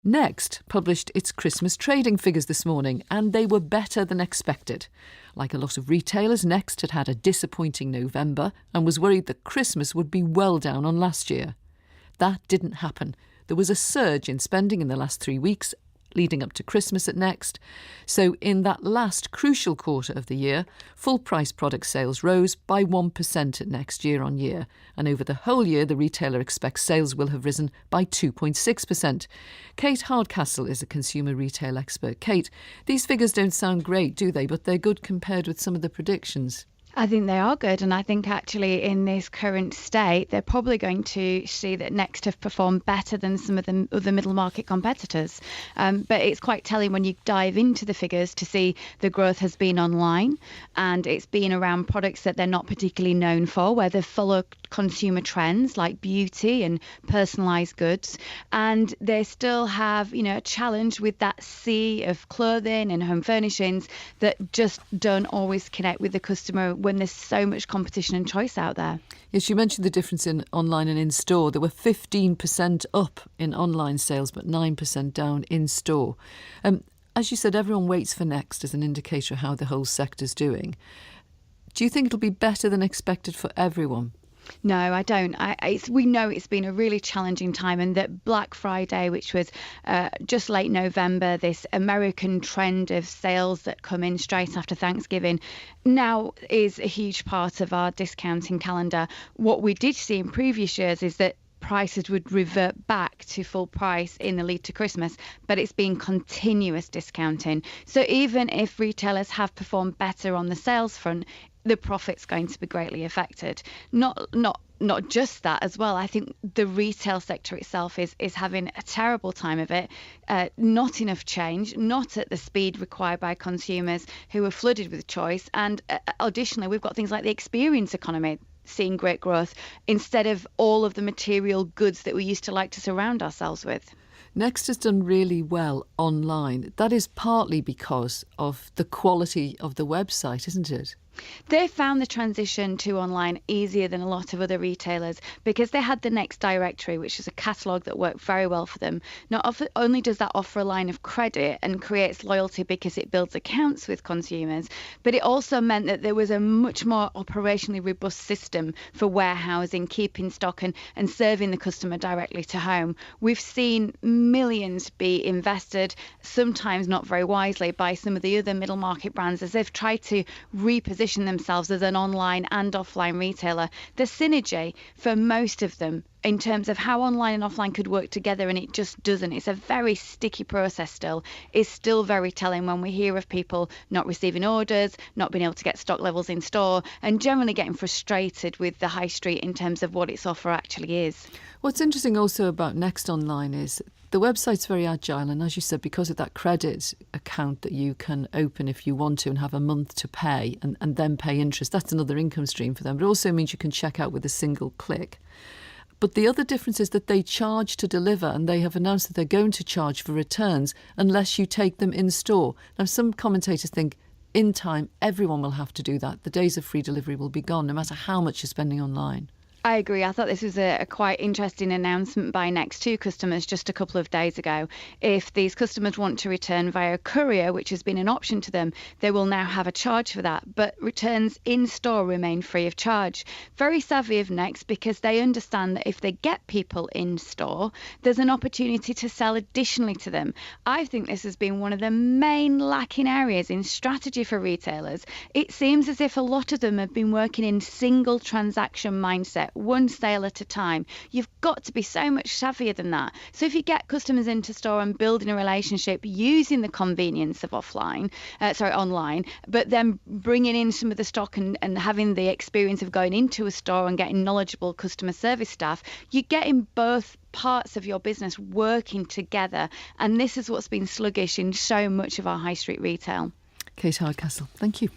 Next published its Christmas trading figures this morning, and they were better than expected. Like a lot of retailers, Next had had a disappointing November and was worried that Christmas would be well down on last year. That didn't happen. There was a surge in spending in the last 3 weeks leading up to Christmas at Next. So in that last crucial quarter of the year, full price product sales rose by 1% at Next year on year. And over the whole year, the retailer expects sales will have risen by 2.6%. Kate Hardcastle is a consumer retail expert. Kate, these figures don't sound great, do they? But they're good compared with some of the predictions. I think they are good, and I think actually in this current state they're probably going to see that Next have performed better than some of the other middle market competitors. But it's quite telling when you dive into the figures to see the growth has been online, and it's been around products that they're not particularly known for, where they follow consumer trends like beauty and personalised goods, and they still have a challenge with that sea of clothing and home furnishings that just don't always connect with the customer when there's so much competition and choice out there. Yes, you mentioned the difference in online and in store. There were 15% up in online sales, but 9% down in store. As you said, everyone waits for Next as an indicator of how the whole sector's doing. Do you think it'll be better than expected for everyone? No, I don't. We know it's been a really challenging time, and that Black Friday, which was just late November, this American trend of sales that come in straight after Thanksgiving, now is a huge part of our discounting calendar. What we did see in previous years is that prices would revert back to full price in the lead to Christmas, but it's been continuous discounting. So even if retailers have performed better on the sales front, the profit's going to be greatly affected. Not just that as well. I think the retail sector itself is having a terrible time of it. Not enough change, not at the speed required by consumers who are flooded with choice. And additionally, we've got things like the experience economy seeing great growth instead of all of the material goods that we used to like to surround ourselves with. Next has done really well online. That is partly because of the quality of the website, isn't it? They found the transition to online easier than a lot of other retailers because they had the Next directory, which is a catalogue that worked very well for them. Not only does that offer a line of credit and creates loyalty because it builds accounts with consumers, but it also meant that there was a much more operationally robust system for warehousing, keeping stock and serving the customer directly to home. We've seen millions be invested, sometimes not very wisely, by some of the other middle market brands as they've tried to reposition themselves as an online and offline retailer. The synergy for most of them in terms of how online and offline could work together, and it just doesn't. It's a very sticky process still, is still very telling when we hear of people not receiving orders, not being able to get stock levels in store, and generally getting frustrated with the high street in terms of what its offer actually is. What's interesting also about Next Online is the website's very agile, and as you said, because of that credit account that you can open if you want to and have a month to pay and then pay interest, that's another income stream for them. But it also means you can check out with a single click. But the other difference is that they charge to deliver, and they have announced that they're going to charge for returns unless you take them in store. Now, some commentators think in time everyone will have to do that. The days of free delivery will be gone, no matter how much you're spending online. I agree. I thought this was a quite interesting announcement by Next to customers just a couple of days ago. If these customers want to return via courier, which has been an option to them, they will now have a charge for that. But returns in store remain free of charge. Very savvy of Next because they understand that if they get people in store, there's an opportunity to sell additionally to them. I think this has been one of the main lacking areas in strategy for retailers. It seems as if a lot of them have been working in single transaction mindset, one sale at a time. You've got to be so much savvier than that. So if you get customers into store and building a relationship using the convenience of online, but then bringing in some of the stock and having the experience of going into a store and getting knowledgeable customer service staff, you're getting both parts of your business working together. And this is what's been sluggish in so much of our high street retail. Kate Hardcastle, thank you.